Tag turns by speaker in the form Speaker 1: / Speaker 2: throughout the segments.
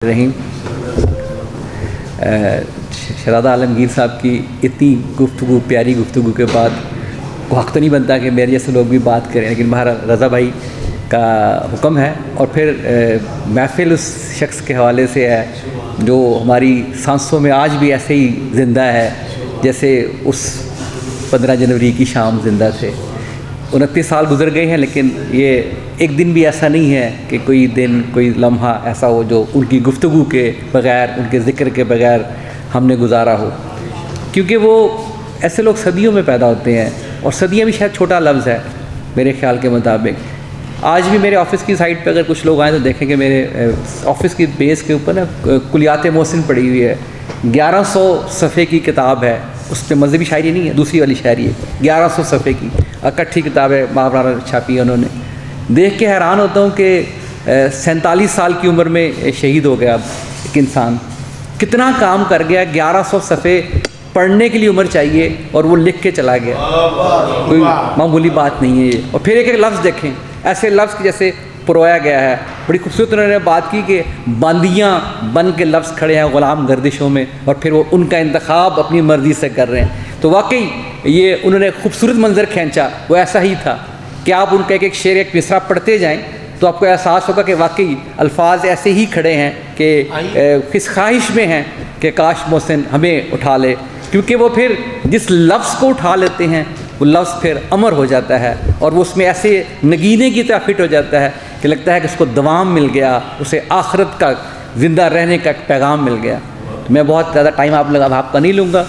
Speaker 1: रहीम। शहज़ादा आलमगीर साहब की इतनी गुफ्तगू, प्यारी गुफ्तगू के बाद वक्त तो नहीं बनता कि मेरे जैसे लोग भी बात करें, लेकिन महारा रज़ा भाई का हुक्म है। और फिर महफ़िल उस शख्स के हवाले से है जो हमारी सांसों में आज भी ऐसे ही ज़िंदा है जैसे उस 15 जनवरी की शाम ज़िंदा थे। 29 साल गुजर गए हैं, लेकिन ये एक दिन भी ऐसा नहीं है कि कोई दिन, कोई लम्हा ऐसा हो जो उनकी गुफ्तगू के बग़ैर, उनके ज़िक्र के बग़ैर हमने गुजारा हो। क्योंकि वो ऐसे लोग सदियों में पैदा होते हैं, और सदियाँ भी शायद छोटा लफ्ज़ है मेरे ख़्याल के मुताबिक। आज भी मेरे ऑफ़िस की साइट पे अगर कुछ लोग आएँ तो देखेंगे मेरे ऑफ़िस की बेस के ऊपर ना कुलियात मोहसिन पड़ी हुई है। 1100 सफ़े की किताब है, उस पर मज़हबी शायरी नहीं है, दूसरी वाली शायरी है। 1100 सफ़े की इकट्ठी किताब है, महावरा छापी है उन्होंने। देख के हैरान होता हूँ कि 47 साल की उम्र में शहीद हो गया एक इंसान। कितना काम कर गया, 1100 सफ़े पढ़ने के लिए उम्र चाहिए और वो लिख के चला गया। कोई मामूली बात नहीं है ये। और फिर एक एक लफ्ज़ देखें, ऐसे लफ्ज़ के जैसे परोया गया है। बड़ी खूबसूरत उन्होंने बात की कि बांदियाँ बन के लफ्ज़ खड़े हैं ग़ुलाम गर्दिशों में, और फिर वो उनका इंतखाब अपनी मर्ज़ी से कर रहे हैं। तो वाकई ये उन्होंने खूबसूरत मंज़र खींचा, वो ऐसा ही था कि आप उनका एक एक शेर, एक मिसरा पढ़ते जाएँ तो आपको एहसास होगा कि वाकई अल्फाज ऐसे ही खड़े हैं कि किस ख्वाहिश में हैं कि काश मोहसिन हमें उठा ले। क्योंकि वो फिर जिस लफ्ज़ को उठा लेते हैं वो लफ्ज़ फिर अमर हो जाता है, और वो उसमें ऐसे नगीने की तरह फिट हो जाता है कि लगता है कि उसको दवाम मिल गया, उसे आखिरत का ज़िंदा रहने का एक पैगाम मिल गया। तो मैं बहुत ज़्यादा टाइम आपका नहीं लूँगा।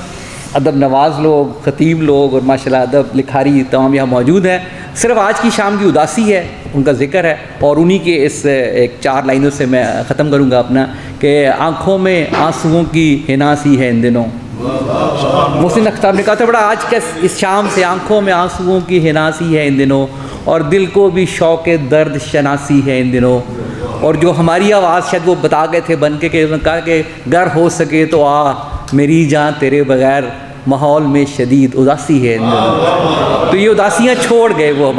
Speaker 1: अदब नवाज़ लोग, ख़तीब लोग और माशाल्लाह अदब लिखारी तमाम यहाँ मौजूद हैं। सिर्फ आज की शाम की उदासी है, उनका ज़िक्र है, और उन्हीं के इस एक 4 लाइनों से मैं ख़त्म करूँगा अपना कि आँखों में आंसुओं की हिनासी है इन दिनों। मोहसिन अख्तर ने कहा था बड़ा, आज के इस शाम से आँखों में आंसुओं की हिनासी है इन दिनों, और दिल को भी शौक़ दर्द शनासी है इन दिनों। और जो हमारी आवाज़ शायद वो बता गए थे बन के कि उन्होंने कहा कि गर हो सके तो आ मेरी जान तेरे बग़ैर माहौल में शदीद उदासी है इन दिनों। तो ये उदासियाँ छोड़ गए वो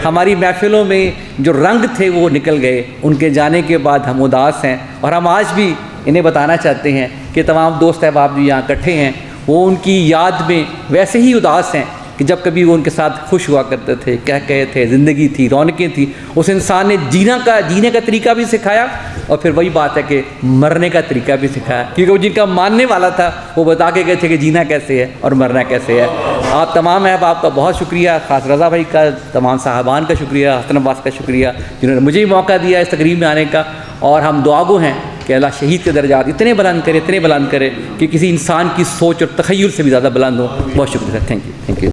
Speaker 1: हमारी महफ़िलों में जो रंग थे वो निकल गए। उनके जाने के बाद हम उदास हैं, और हम आज भी इन्हें बताना चाहते हैं कि तमाम दोस्त अहबाब जो यहाँ इकट्ठे हैं वो उनकी याद में वैसे ही उदास हैं कि जब कभी वो उनके साथ खुश हुआ करते थे, कह कहे थे, ज़िंदगी थी, रौनकें थी। उस इंसान ने जीने का तरीका भी सिखाया, और फिर वही बात है कि मरने का तरीका भी सिखाया। क्योंकि वो जिनका मानने वाला था वो बता के गए थे कि जीना कैसे है और मरना कैसे है। आप तमाम अहबाब का बहुत शुक्रिया, ख़ास रज़ा भाई का, तमाम साहबान का शुक्रिया, हसन अब्बास का शुक्रिया जिन्होंने मुझे भी मौका दिया इस तकरीब में आने का। और हम दुआगो हैं कि अल्लाह शहीद के दर्जात इतने बुलंद करे कि किसी इंसान की सोच और तख़य्युल से भी ज़्यादा बुलंद हो। बहुत शुक्रिया, थैंक यू।